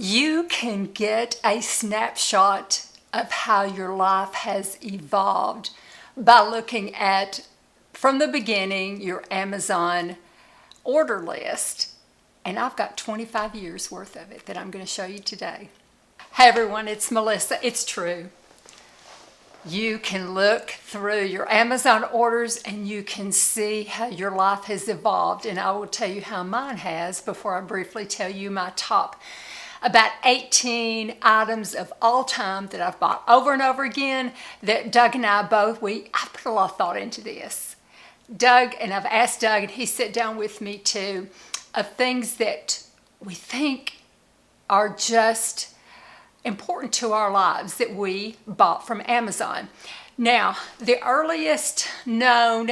You can get a snapshot of how your life has evolved by looking at, from the beginning, your Amazon order list. And I've got 25 years worth of it that I'm going to show you today. Hey everyone, it's Melissa. It's true. You can look through your Amazon orders and you can see how your life has evolved. And I will tell you how mine has before I briefly tell you my top about 18 items of all time that I've bought over and over again that Doug and I both, I put a lot of thought into this. Doug, and I've asked Doug and he sat down with me too, of things that we think are just important to our lives that we bought from Amazon. Now, the earliest one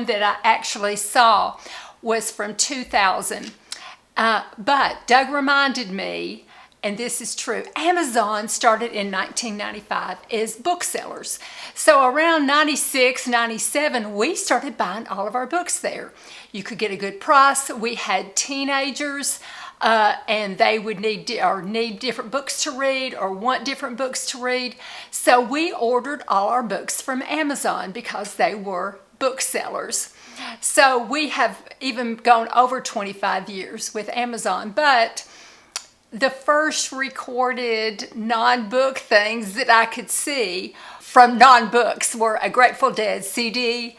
that I actually saw was from 2000. But Doug reminded me, and this is true, Amazon started in 1995 as booksellers. So around 96, 97, we started buying all of our books there. You could get a good price. We had teenagers and they would need different books to read or want different books to read. So we ordered all our books from Amazon because they were booksellers. So we have even gone over 25 years with Amazon, but the first recorded non-book things that I could see from non-books were a Grateful Dead CD,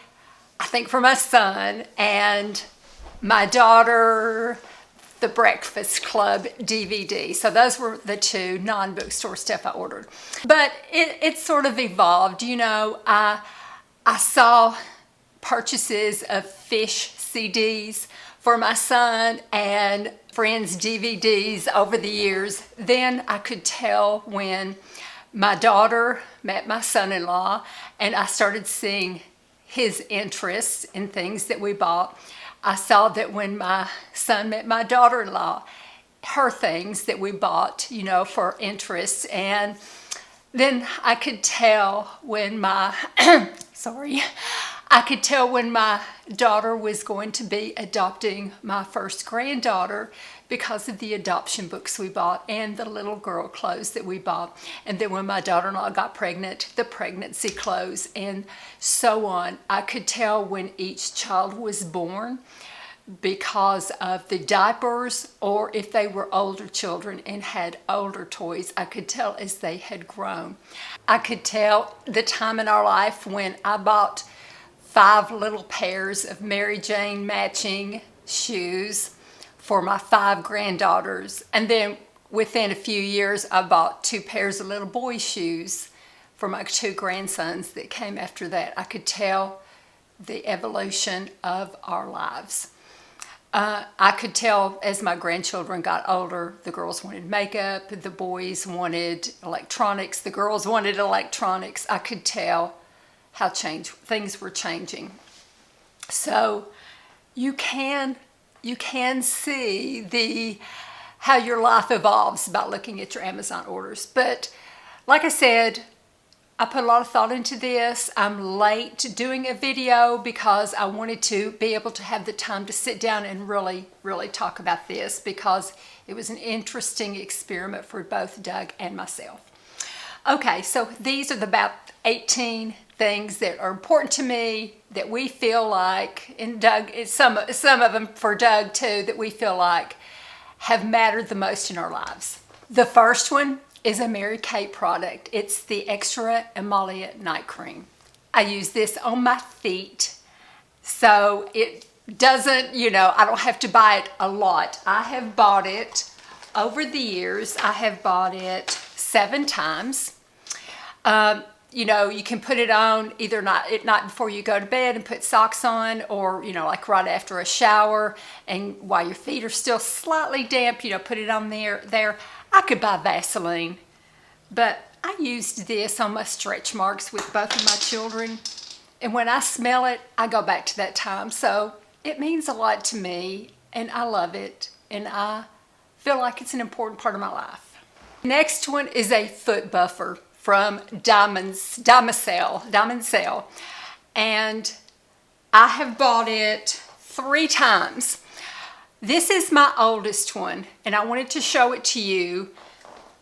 I think for my son, and my daughter, the Breakfast Club DVD. So those were the two non-bookstore stuff I ordered. But it sort of evolved. You know, I saw purchases of Fish CDs for my son and friends' DVDs over the years. Then I could tell when my daughter met my son-in-law and I started seeing his interests in things that we bought. I saw that when my son met my daughter-in-law, her things that we bought, you know, for interests. And then I could tell when my, I could tell when my daughter was going to be adopting my first granddaughter because of the adoption books we bought and the little girl clothes that we bought. And then when my daughter-in-law got pregnant, the pregnancy clothes and so on. I could tell when each child was born because of the diapers, or if they were older children and had older toys, I could tell as they had grown. I could tell the time in our life when I bought 5 little pairs of Mary Jane matching shoes for my 5 granddaughters. And then within a few years, I bought 2 pairs of little boy shoes for my 2 grandsons that came after that. I could tell the evolution of our lives. I could tell as my grandchildren got older, the girls wanted makeup, the boys wanted electronics, the girls wanted electronics. I could tell how things were changing. So you can see how your life evolves by looking at your Amazon orders. But like I said, I put a lot of thought into this. I'm late to doing a video because I wanted to be able to have the time to sit down and really talk about this because it was an interesting experiment for both Doug and myself. Okay, so these are about 18 things that are important to me that we feel like, and Doug, some of them for Doug too, that we feel like have mattered the most in our lives. The first one is a Mary Kate product. It's the Extra Emollient Night Cream. I use this on my feet, so it doesn't, you know, I don't have to buy it a lot. I have bought it over the years. I have bought it 7 times. You know, you can put it on either at night before you go to bed and put socks on, or, you know, like right after a shower and while your feet are still slightly damp, you know, put it on there. I could buy Vaseline, but I used this on my stretch marks with both of my children. And when I smell it, I go back to that time. So it means a lot to me and I love it. And I feel like it's an important part of my life. Next one is a foot buffer from Diamond-Cell. And I have bought it 3 times. This is my oldest one, and I wanted to show it to you.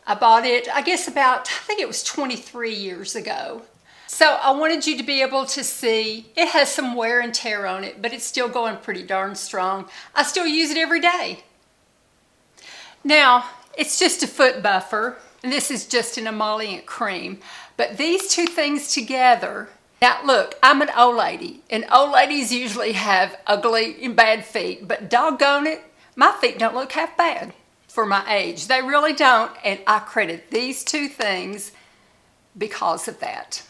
I bought it, I guess I think it was 23 years ago. So I wanted you to be able to see, it has some wear and tear on it, but it's still going pretty darn strong. I still use it every day. Now, it's just a foot buffer, and this is just an emollient cream. But these two things together, now look, I'm an old lady, and old ladies usually have ugly and bad feet, but doggone it, my feet don't look half bad for my age. They really don't, and I credit these two things because of that.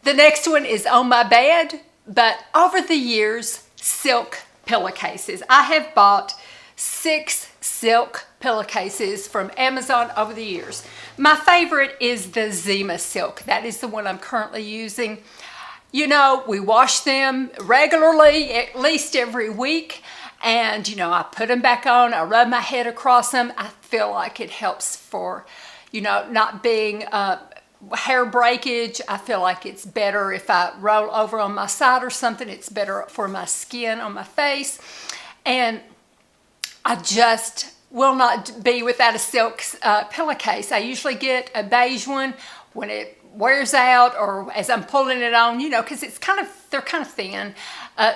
The next one is on my bed, but over the years, silk pillowcases. I have bought 6 silk pillowcases from Amazon over the years. My favorite is the Zima silk. That is the one I'm currently using. You know, we wash them regularly, at least every week. And, you know, I put them back on, I rub my head across them. I feel like it helps for, you know, not being hair breakage. I feel like it's better if I roll over on my side or something. It's better for my skin on my face. And I just will not be without a silk pillowcase. I usually get a beige one when it wears out or as I'm pulling it on, you know, because they're kind of thin.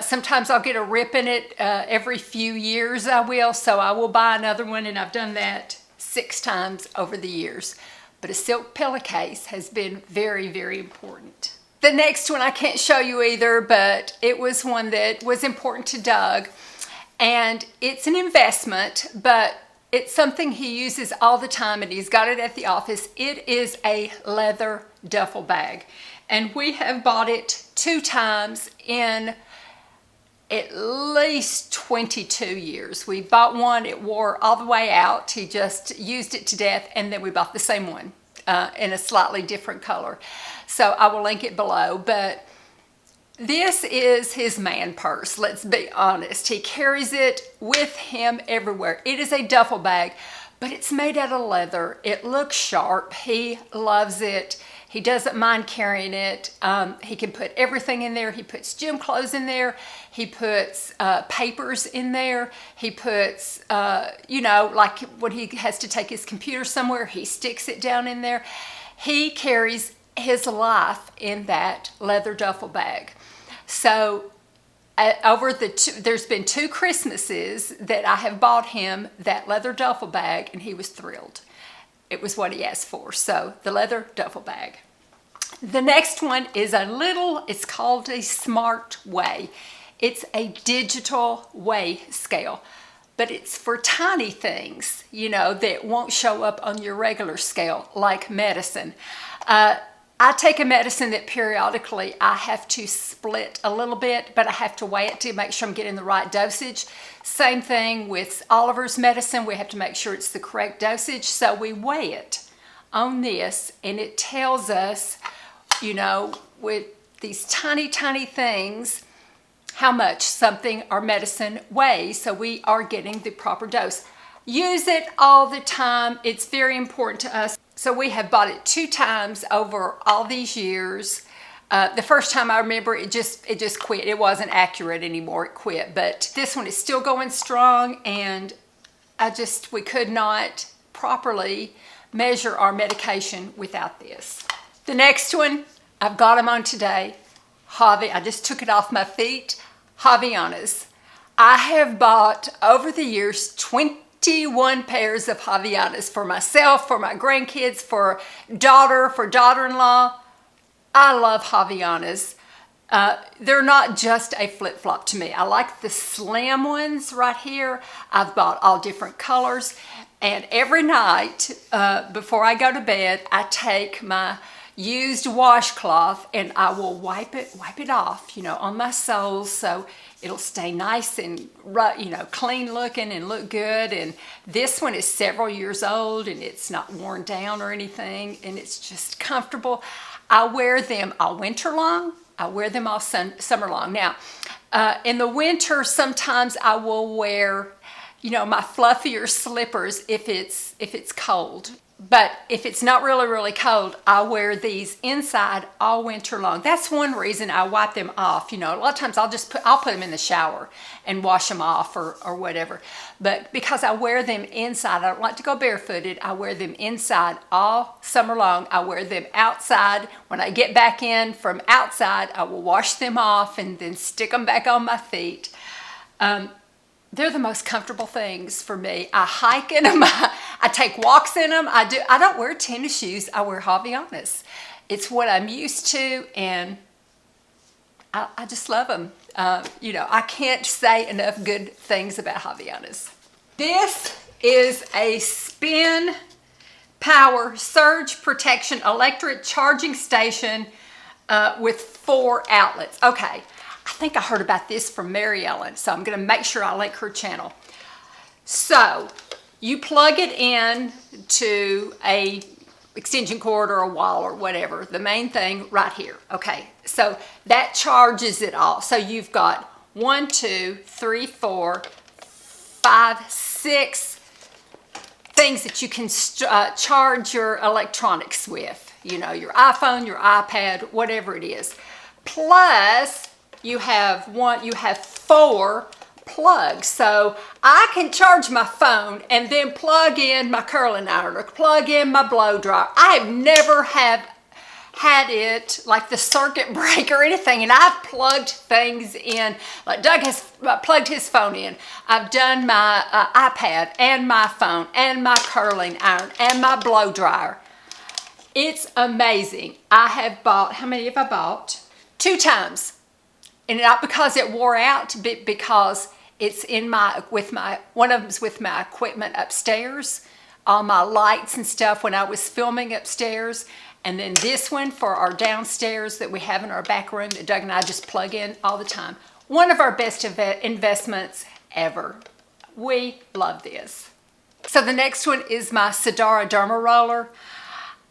Sometimes I'll get a rip in it every few years I will, so I will buy another one, and I've done that 6 times over the years. But a silk pillowcase has been very, very important. The next one I can't show you either, but it was one that was important to Doug. And it's an investment, but it's something he uses all the time, and he's got it at the office. It is a leather duffel bag. And we have bought it 2 times in at least 22 years. We bought one, it wore all the way out. He just used it to death, and then we bought the same one in a slightly different color. So I will link it below, but this is his man purse, let's be honest. He carries it with him everywhere. It is a duffel bag, but it's made out of leather. It looks sharp. He loves it. He doesn't mind carrying it. He can put everything in there. He puts gym clothes in there. He puts papers in there. He puts, you know, like when he has to take his computer somewhere, he sticks it down in there. He carries his life in that leather duffel bag. So there's been 2 Christmases that I have bought him that leather duffel bag, and he was thrilled. It was what he asked for. So the leather duffel bag. The next one is it's called a Smart Weigh. It's a digital weigh scale, but it's for tiny things, you know, that won't show up on your regular scale, like medicine. I take a medicine that periodically I have to split a little bit, but I have to weigh it to make sure I'm getting the right dosage. Same thing with Oliver's medicine. We have to make sure it's the correct dosage. So we weigh it on this, and it tells us, you know, with these tiny, tiny things, how much something or medicine weighs, so we are getting the proper dose. Use it all the time. It's very important to us. So we have bought it 2 times over all these years. The first time I remember it just quit. It wasn't accurate anymore. It quit. But this one is still going strong, and we could not properly measure our medication without this. The next one, I've got them on today. I just took it off my feet. Havaianas. I have bought over the years 21 pairs of Havaianas for myself, for my grandkids, for daughter-in-law. I love Havaianas. They're not just a flip-flop to me. I like the slim ones right here. I've bought all different colors. And every night before I go to bed, I take my used washcloth and I will wipe it off, you know, on my soles, so it'll stay nice and, you know, clean looking and look good. And this one is several years old, and it's not worn down or anything, and it's just comfortable. I wear them all winter long. I wear them all summer long. Now, in the winter, sometimes I will wear, you know, my fluffier slippers if it's cold. But if it's not really, really cold, I wear these inside all winter long. That's one reason I wipe them off. You know, a lot of times I'll put them in the shower and wash them off or whatever. But because I wear them inside, I don't like to go barefooted. I wear them inside all summer long. I wear them outside. When I get back in from outside, I will wash them off and then stick them back on my feet. They're the most comfortable things for me. I hike in them. I take walks in them. I don't wear tennis shoes. I wear Havaianas. It's what I'm used to, and I just love them. You know, I can't say enough good things about Havaianas. This is a spin power surge protection electric charging station with 4 outlets. Okay. I think I heard about this from MaryEllen, so I'm going to make sure I link her channel. So you plug it in to a extension cord or a wall or whatever, the main thing right here. Okay, so that charges it all. So you've got 1, 2, 3, 4, 5, 6 things that you can charge your electronics with. You know, your iPhone, your iPad, whatever it is. Plus, you have 4 plugs. So I can charge my phone and then plug in my curling iron or plug in my blow dryer. I have never had it like the circuit breaker or anything, and I've plugged things in. Like Doug has plugged his phone in. I've done my iPad and my phone and my curling iron and my blow dryer. It's amazing. I have bought, how many have I bought? 2 times. And not because it wore out, but because it's in one of them's with my equipment upstairs, all my lights and stuff when I was filming upstairs. And then this one for our downstairs that we have in our back room that Doug and I just plug in all the time. One of our best investments ever. We love this. So the next one is my Sidara Derma Roller.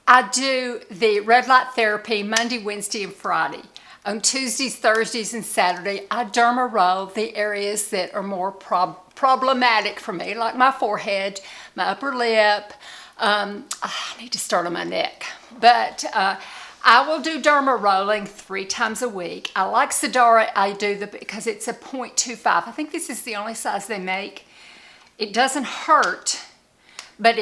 I do the red light therapy Monday, Wednesday, and Friday. On Tuesdays, Thursdays, and Saturday, I derma roll the areas that are more problematic for me, like my forehead, my upper lip. I need to start on my neck. But I will do derma rolling 3 times a week. I like Sidara. Because it's a 0.25. I think this is the only size they make. It doesn't hurt, but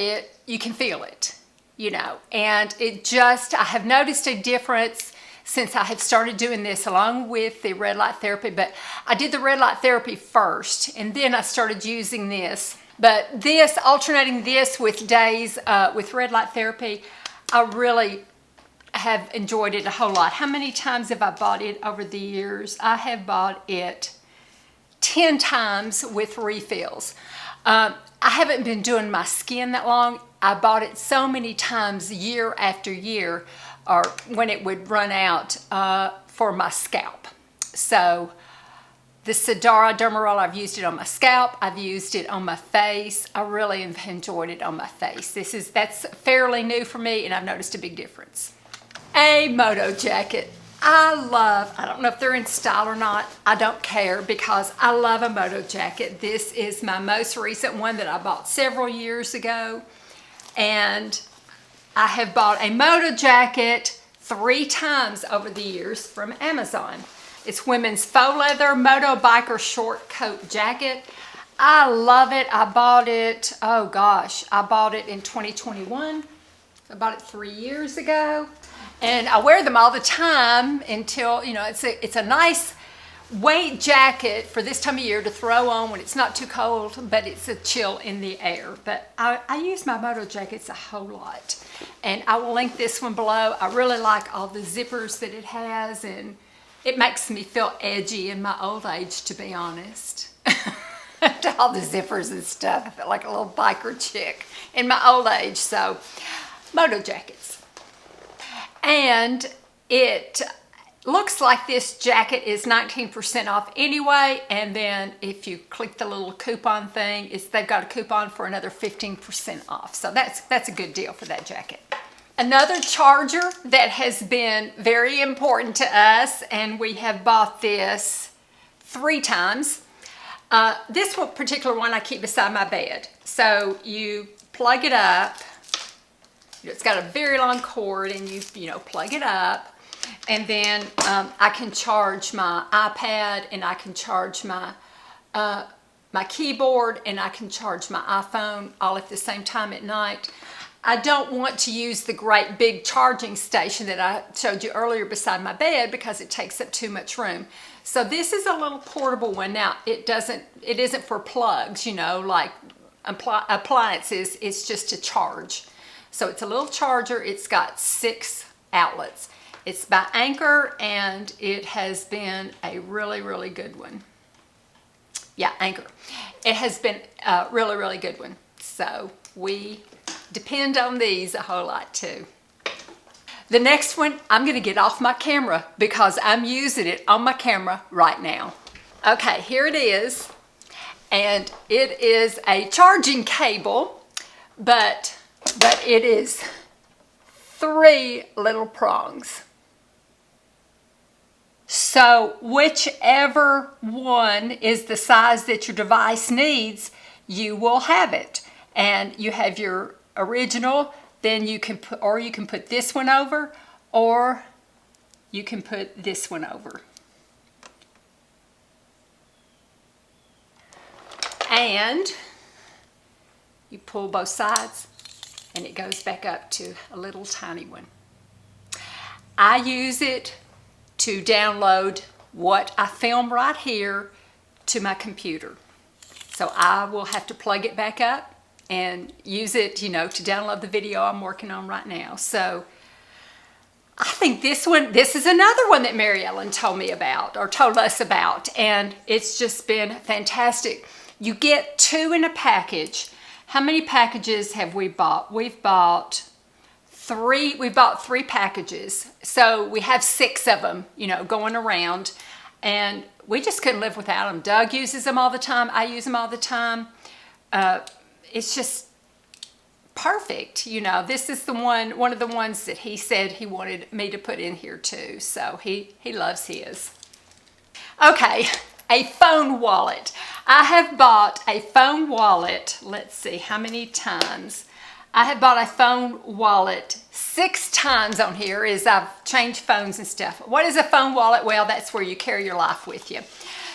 you can feel it, you know. And I have noticed a difference since I have started doing this along with the red light therapy. But I did the red light therapy first, and then I started using this. But alternating this with days with red light therapy, I really have enjoyed it a whole lot. How many times have I bought it over the years? I have bought it 10 times with refills. I haven't been doing my skin that long. I bought it so many times year after year, or when it would run out for my scalp. So the Sidara Derma Roll, I've used it on my scalp. I've used it on my face. I really have enjoyed it on my face. That's fairly new for me, and I've noticed a big difference. A moto jacket. I don't know if they're in style or not. I don't care because I love a moto jacket. This is my most recent one that I bought several years ago. And I have bought a moto jacket 3 times over the years from Amazon. It's women's faux leather moto biker short coat jacket. I love it. I bought it, oh gosh, I bought it in 2021. I bought it 3 years ago. And I wear them all the time until, you know, it's a nice weight jacket for this time of year to throw on when it's not too cold, but it's a chill in the air. But I use my moto jackets a whole lot. And I will link this one below. I really like all the zippers that it has, and it makes me feel edgy in my old age, to be honest. All the zippers and stuff. I feel like a little biker chick in my old age. So, moto jackets. And it looks like this jacket is 19% off anyway, and then if you click the little coupon thing, they've got a coupon for another 15% off. So that's a good deal for that jacket. Another charger that has been very important to us, and we have bought this 3 times. This particular one I keep beside my bed. So you plug it up, It's got a very long cord, and you plug it up. And then I can charge my iPad, and I can charge my my keyboard, and I can charge my iPhone all at the same time at night. I don't want to use the great big charging station that I showed you earlier beside my bed because it takes up too much room. So this is a little portable one. Now it isn't for plugs, like appliances. It's just to charge. So it's a little charger. It's got 6 outlets. It's by Anchor, and it has been a really, really good one. Yeah, Anchor. It has been a really, really good one. So we depend on these a whole lot too. The next one, I'm going to get off my camera because I'm using it on my camera right now. Okay, here it is. And it is a charging cable, but it is 3 little prongs. So whichever one is the size that your device needs, you will have it. And you have your original, then you can put this one over, or you can put this one over. And you pull both sides, and it goes back up to a little tiny one. I use it to download what I film right here to my computer. So I will have to plug it back up and use it, to download the video I'm working on right now. So I think this is another one that MaryEllen told me about, or told us about, and it's just been fantastic. You get 2 in a package. How many packages have we bought? We've bought 3. We bought 3 packages. So we have 6 of them, going around, and we just couldn't live without them. Doug uses them all the time. I use them all the time. It's just perfect. This is one of the ones that he said he wanted me to put in here too. So he loves his. Okay, a phone wallet. I have bought a phone wallet. Let's see how many times. I have bought a phone wallet 6 times on here as I've changed phones and stuff. What is a phone wallet? Well, that's where you carry your life with you.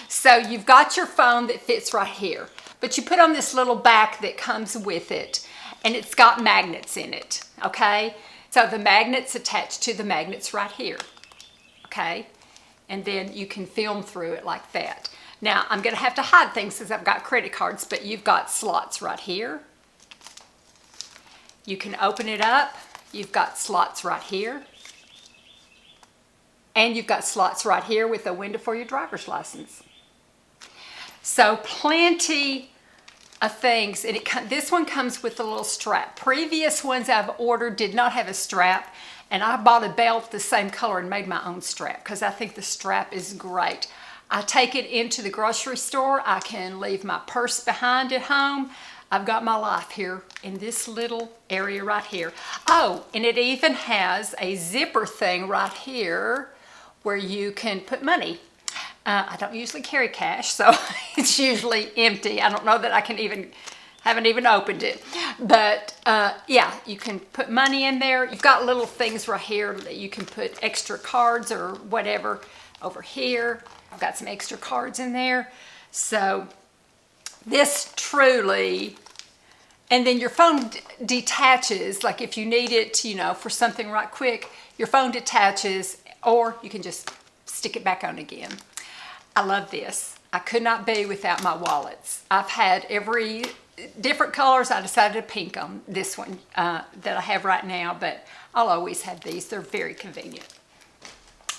So you've got your phone that fits right here, but you put on this little back that comes with it, and it's got magnets in it, okay? So the magnets attach to the magnets right here, okay? And then you can film through it like that. Now, I'm gonna have to hide things since I've got credit cards, but you've got slots right here. You can open it up. You've got slots right here. And you've got slots right here with a window for your driver's license. So plenty of things. And this one comes with a little strap. Previous ones I've ordered did not have a strap. And I bought a belt the same color and made my own strap because I think the strap is great. I take it into the grocery store. I can leave my purse behind at home. I've got my life here in this little area right here. Oh, and it even has a zipper thing right here where you can put money. I don't usually carry cash, so it's usually empty. I don't know that I haven't even opened it. But yeah, you can put money in there. You've got little things right here that you can put extra cards or whatever over here. I've got some extra cards in there. So this truly, and then your phone detaches, like if you need it, for something right quick, your phone detaches, or you can just stick it back on again. I love this. I could not be without my wallets. I've had every different colors. I decided to pink on this one that I have right now, but I'll always have these. They're very convenient.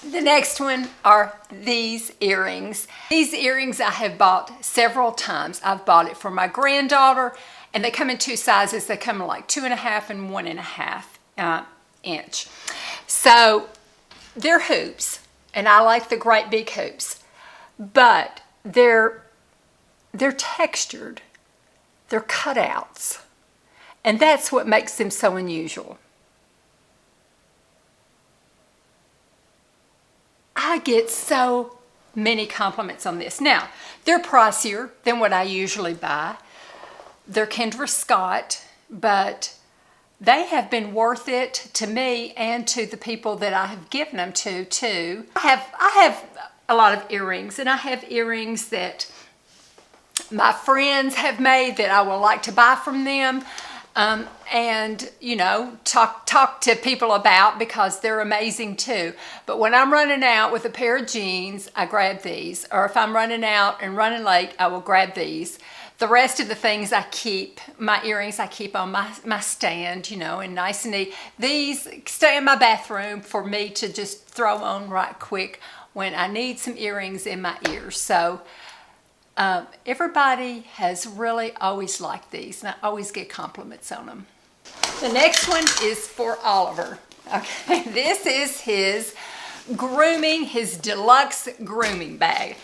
The next one are these earrings. These earrings I have bought several times. I've bought it for my granddaughter, and they come in 2 sizes. They come in like 2.5 and 1.5 inch. So they're hoops, and I like the great big hoops, but they're textured. They're cutouts, and that's what makes them so unusual. I get so many compliments on this. Now, they're pricier than what I usually buy. They're Kendra Scott, but they have been worth it to me and to the people that I have given them to too. I have a lot of earrings, and I have earrings that my friends have made that I would like to buy from them. And you know, talk to people about, because they're amazing too. But when I'm running out with a pair of jeans, I grab these. Or if I'm running out and running late, I will grab these. The rest of the things I keep, my earrings I keep on my stand, you know, and nice and neat. These stay in my bathroom for me to just throw on right quick when I need some earrings in my ears. So everybody has really always liked these, and I always get compliments on them. The next one is for Oliver. Okay, this is his deluxe grooming bag.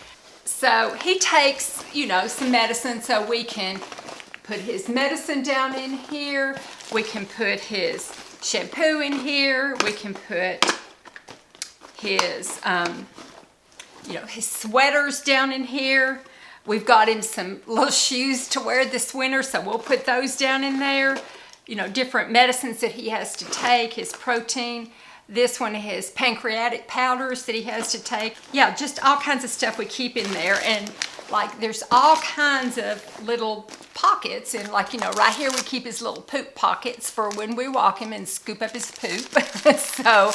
So he takes, you know, some medicine, so we can put his medicine down in here. We can put his shampoo in here. We can put his, you know, his sweaters down in here. We've got him some little shoes to wear this winter, so we'll put those down in there. You know, different medicines that he has to take, his protein. This one has pancreatic powders that he has to take. Yeah, just all kinds of stuff we keep in there. And like there's all kinds of little pockets. And like, you know, right here we keep his little poop pockets for when we walk him and scoop up his poop. So,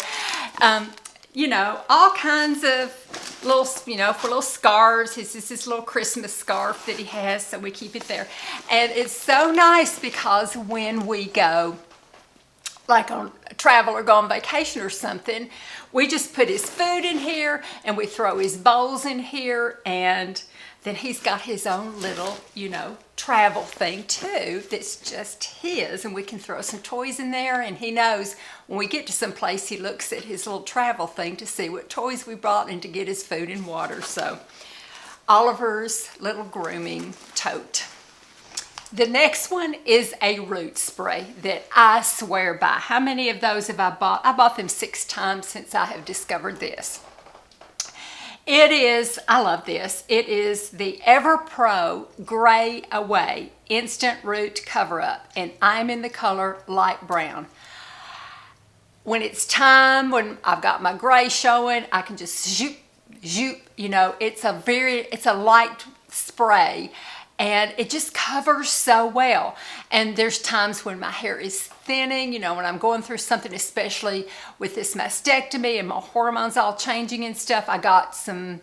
you know, all kinds of little, you know, for little scarves. This is his little Christmas scarf that he has, so we keep it there. And it's so nice because when we go, like on travel or go on vacation or something, we just put his food in here and we throw his bowls in here, and then he's got his own little, you know, travel thing too that's just his, and we can throw some toys in there, and he knows when we get to some place he looks at his little travel thing to see what toys we brought and to get his food and water. So Oliver's little grooming tote. The next one is a root spray that I swear by. How many of those have I bought? I bought them 6 times since I have discovered this. It is, I love this. It is the EverPro Gray Away Instant Root Cover-Up, and I'm in the color light brown. When it's time, when I've got my gray showing, I can just zoop, zoop, you know, it's a light spray. And it just covers so well. And there's times when my hair is thinning, you know, when I'm going through something, especially with this mastectomy and my hormones all changing and stuff. I've got some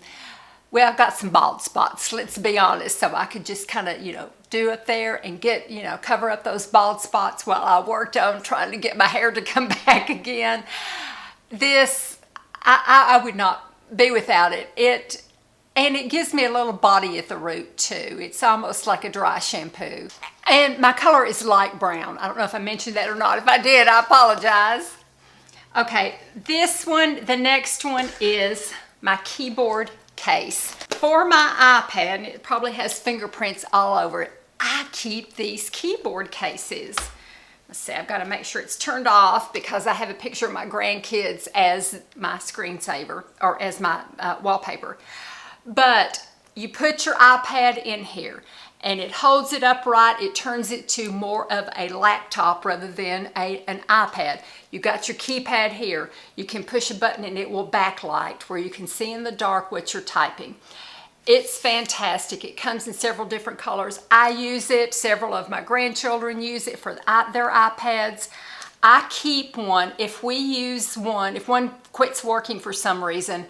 bald spots, let's be honest. So I could just kind of, you know, do it there and get, you know, cover up those bald spots while I worked on trying to get my hair to come back again. This, I would not be without it. And it gives me a little body at the root too. It's almost like a dry shampoo. And my color is light brown. I don't know if I mentioned that or not. If I did, I apologize. Okay, this one, the next one is my keyboard case. For my iPad, it probably has fingerprints all over it. I keep these keyboard cases. Let's see, I've got to make sure it's turned off because I have a picture of my grandkids as my screensaver or as my wallpaper. But you put your iPad in here and it holds it upright. It turns it to more of a laptop rather than an iPad. You got your keypad here. You can push a button and it will backlight where you can see in the dark what you're typing. It's fantastic. It comes in several different colors. I use it. Several of my grandchildren use it for their iPads. I keep one. If we use one, if one quits working for some reason,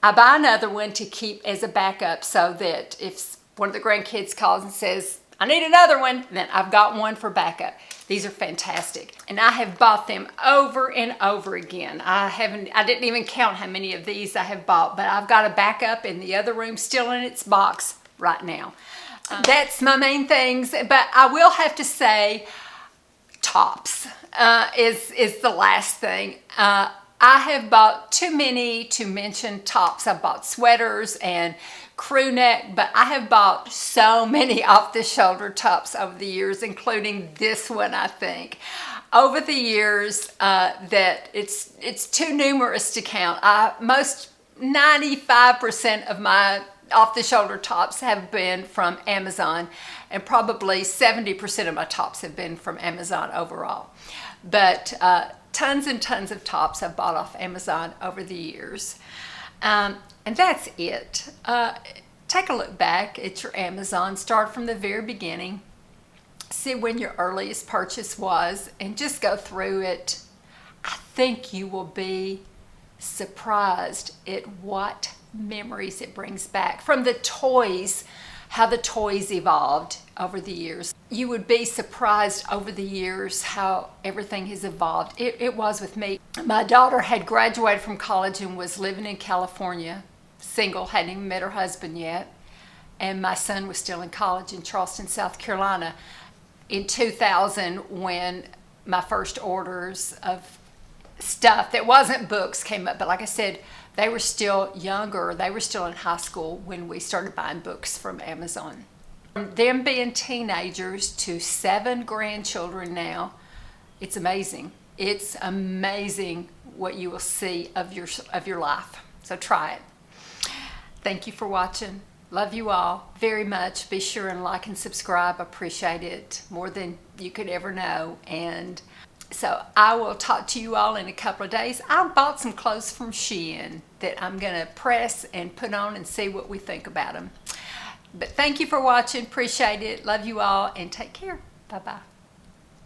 I buy another one to keep as a backup so that if one of the grandkids calls and says, I need another one, then I've got one for backup. These are fantastic. And I have bought them over and over again. I didn't even count how many of these I have bought, but I've got a backup in the other room still in its box right now. That's my main things, but I will have to say tops is the last thing. I have bought too many to mention tops. I've bought sweaters and crew neck, but I have bought so many off-the-shoulder tops over the years, including this one, I think. Over the years, that it's too numerous to count. 95% of my off-the-shoulder tops have been from Amazon, and probably 70% of my tops have been from Amazon overall. But tons and tons of tops I've bought off Amazon over the years. And that's it. Take a look back at your Amazon. Start from the very beginning. See when your earliest purchase was and just go through it. I think you will be surprised at what memories it brings back from the toys, how the toys evolved over the years. You would be surprised over the years how everything has evolved. It was with me. My daughter had graduated from college and was living in California, single, hadn't even met her husband yet. And my son was still in college in Charleston, South Carolina. In 2000, when my first orders of stuff that wasn't books came up, but like I said, they were still younger. They were still in high school when we started buying books from Amazon. From them being teenagers to 7 grandchildren now, it's amazing. It's amazing what you will see of your life. So try it. Thank you for watching. Love you all very much. Be sure and like and subscribe. Appreciate it more than you could ever know. And so I will talk to you all in a couple of days. I bought some clothes from Shein that I'm going to press and put on and see what we think about them. But thank you for watching. Appreciate it. Love you all and take care. Bye-bye.